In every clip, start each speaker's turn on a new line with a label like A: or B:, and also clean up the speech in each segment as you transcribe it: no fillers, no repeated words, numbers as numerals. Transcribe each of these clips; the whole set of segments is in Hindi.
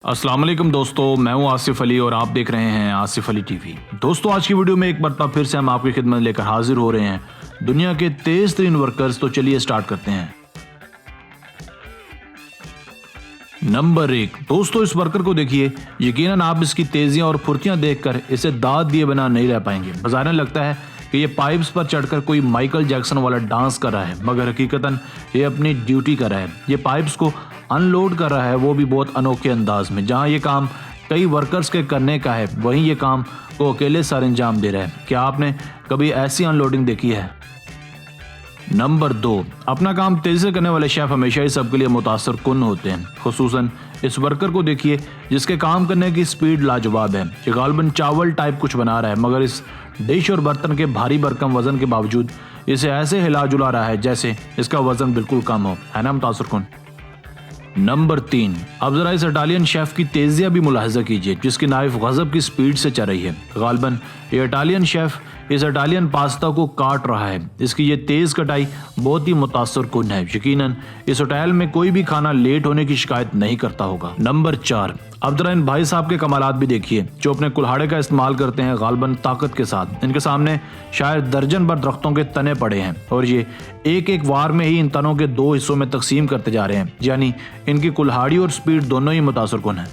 A: अस्सलाम वालेकुम दोस्तों, मैं हूं आसिफ अली और आप देख रहे हैं आसिफ अली टीवी। दोस्तों, आज की वीडियो में एक बार फिर से हम आपकी खिदमत लेकर हाजिर हो रहे हैं दुनिया के तेज तरीन वर्कर्स। तो चलिए स्टार्ट करते हैं। नंबर 1 दोस्तों, इस वर्कर को देखिए। यकीनन आप इसकी तेजियां और फुर्तियां देखकर इसे दाद दिए बिना नहीं रह पाएंगे। बाजारन लगता है कि ये पाइप्स पर चढ़कर कोई माइकल जैक्सन वाला डांस कर रहा है, मगर हकीकतन ये अपनी ड्यूटी कर रहा है। ये पाइप्स को अनलोड कर रहा है, वो भी बहुत अनोखे अंदाज में। जहां ये काम कई वर्कर्स के करने का है, वहीं ये काम को अकेले सर अंजाम दे रहा है। क्या आपने कभी ऐसी अनलोडिंग देखी है? नंबर 2, अपना काम तेजी से करने वाले शेफ हमेशा ही सबके लिए मुतासर कुन होते हैं। खुसूसन इस वर्कर को देखिए, जिसके काम करने की स्पीड लाजवाब है। ये गालबन चावल टाइप कुछ बना रहा है, मगर इस डिश और बर्तन के भारी भरकम वजन के बावजूद इसे ऐसे हिला जुला रहा है जैसे इसका वजन बिल्कुल कम हो। है ना मुतासर कुन? नंबर 3, अब जरा इस इटालियन शेफ की तेजियां भी मुलाहिजा कीजिए, जिसकी नाइफ गजब की स्पीड से चल रही है। गालबन ये इटालियन शेफ इस इटालियन पास्ता को काट रहा है। इसकी ये तेज कटाई बहुत ही मुतासर कुन है। यकीनन इस होटल में कोई भी खाना लेट होने की शिकायत नहीं करता होगा। नंबर 4, अब जरा इन भाई साहब के कमालात भी देखिए, जो अपने कुल्हाड़े का इस्तेमाल करते हैं गालबन ताकत के साथ। इनके सामने शायद दर्जन भर दरख्तों के तने पड़े हैं और ये एक एक वार में ही इन तनों के 2 हिस्सों में तकसीम करते जा रहे हैं। यानी इनकी कुल्हाड़ी और स्पीड दोनों ही मुतासर कुन है।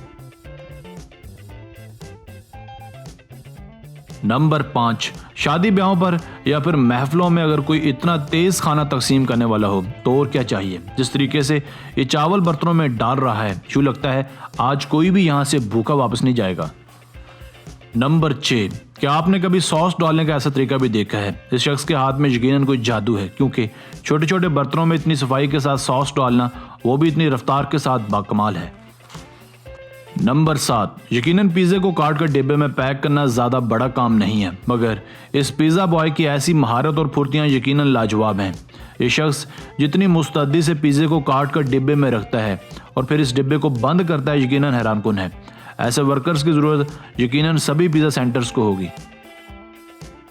A: नंबर 5, शादी ब्याहों पर या फिर महफिलों में अगर कोई इतना तेज खाना तकसीम करने वाला हो तो और क्या चाहिए। जिस तरीके से ये चावल बर्तनों में डाल रहा है, यूं लगता है आज कोई भी यहां से भूखा वापस नहीं जाएगा। नंबर 6, क्या आपने कभी सॉस डालने का ऐसा तरीका भी देखा है? इस शख्स के हाथ में यकीनन कोई जादू है, क्योंकि छोटे छोटे बर्तनों में इतनी सफाई के साथ सॉस डालना, वो भी इतनी रफ्तार के साथ बाकमाल है। नंबर 7, यकीनन पिज़्ज़े को काट कर डिब्बे में पैक करना ज़्यादा बड़ा काम नहीं है, मगर इस पिज़्ज़ा बॉय की ऐसी महारत और फुर्तियाँ यकीनन लाजवाब हैं। ये शख्स जितनी मुस्तैदी से पिज़्ज़े को काट कर डिब्बे में रखता है और फिर इस डिब्बे को बंद करता है, यकीनन हैरान कुन है। ऐसे वर्कर्स की ज़रूरत यकीनन सभी पिज़्ज़ा सेंटर्स को होगी।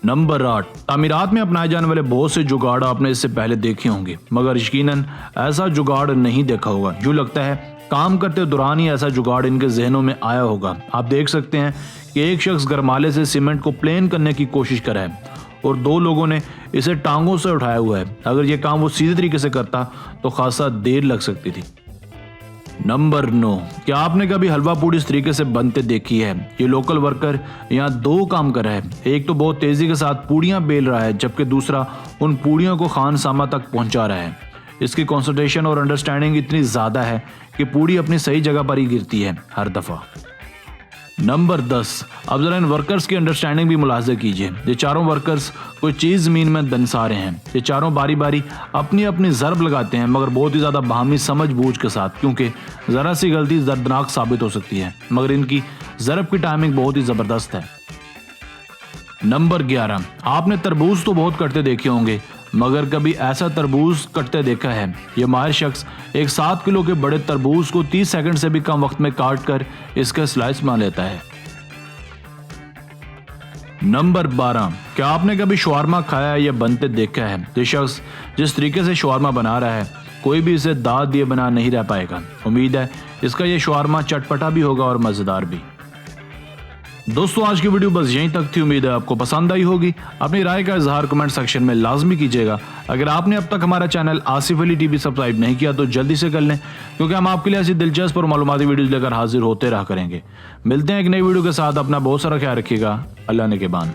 A: नंबर 8, तामीरात में अपनाए जाने वाले बहुत से जुगाड़ आपने इससे पहले देखे होंगे, मगर यकीनन ऐसा जुगाड़ नहीं देखा होगा। यूँ लगता है काम करते दौरान ही ऐसा जुगाड़ इनके जहनों में आया होगा। आप देख सकते हैं कि एक शख्स गरमाले से सीमेंट को प्लेन करने की कोशिश कर रहा है और 2 लोगों ने इसे टांगों से उठाया हुआ है। अगर यह काम वो सीधे तरीके से करता तो खासा देर लग सकती थी। नंबर 9, क्या आपने कभी हलवा पूड़ी इस तरीके से बनते देखी है? ये लोकल वर्कर यहाँ 2 काम कर रहा है। एक तो बहुत तेजी के साथ पूड़ियाँ बेल रहा है, जबकि दूसरा उन पूड़ियों को खानसामा तक पहुँचा रहा है। इसकी कंसंट्रेशन और अंडरस्टैंडिंग इतनी ज़्यादा है कि पूड़ी अपनी सही जगह पर ही गिरती है हर दफ़ा। नंबर 10, अब जरा इन वर्कर्स की अंडरस्टैंडिंग भी मुलाहिजा कीजिए। ये चारों वर्कर्स कोई चीज़ ज़मीन में दनसा रहे हैं। ये चारों बारी बारी अपनी अपनी ज़रब लगाते हैं, मगर बहुत ही ज़्यादा बाहमी समझ बूझ के साथ, क्योंकि ज़रा सी गलती दर्दनाक साबित हो सकती है। मगर इनकी ज़रब की टाइमिंग बहुत ही ज़बरदस्त है। नंबर 11, आपने तरबूज तो बहुत कटते देखे होंगे, मगर कभी ऐसा तरबूज कटते देखा है? यह माहिर शख्स एक 7 किलो के बड़े तरबूज को 30 सेकंड से भी कम वक्त में काट कर इसके स्लाइस बना लेता है। नंबर 12, क्या आपने कभी शवारमा खाया है या बनते देखा है? ये शख्स जिस तरीके से शवारमा बना रहा है, कोई भी इसे दाद दिए बना नहीं रह पाएगा। उम्मीद है इसका यह शवारमा चटपटा भी होगा और मजेदार भी। दोस्तों, आज की वीडियो बस यहीं तक थी। उम्मीद है आपको पसंद आई होगी। अपनी राय का इजहार कमेंट सेक्शन में लाजमी कीजिएगा। अगर आपने अब तक हमारा channel Asif Ali TV subscribe नहीं किया तो जल्दी से कर लें, क्योंकि हम आपके लिए ऐसी दिलचस्प और मालूमाती वीडियोस लेकर हाजिर होते रहा करेंगे। मिलते हैं एक नई वीडियो के साथ। अपना बहुत सारा ख्याल रखिएगा। अल्लाह ने के बान।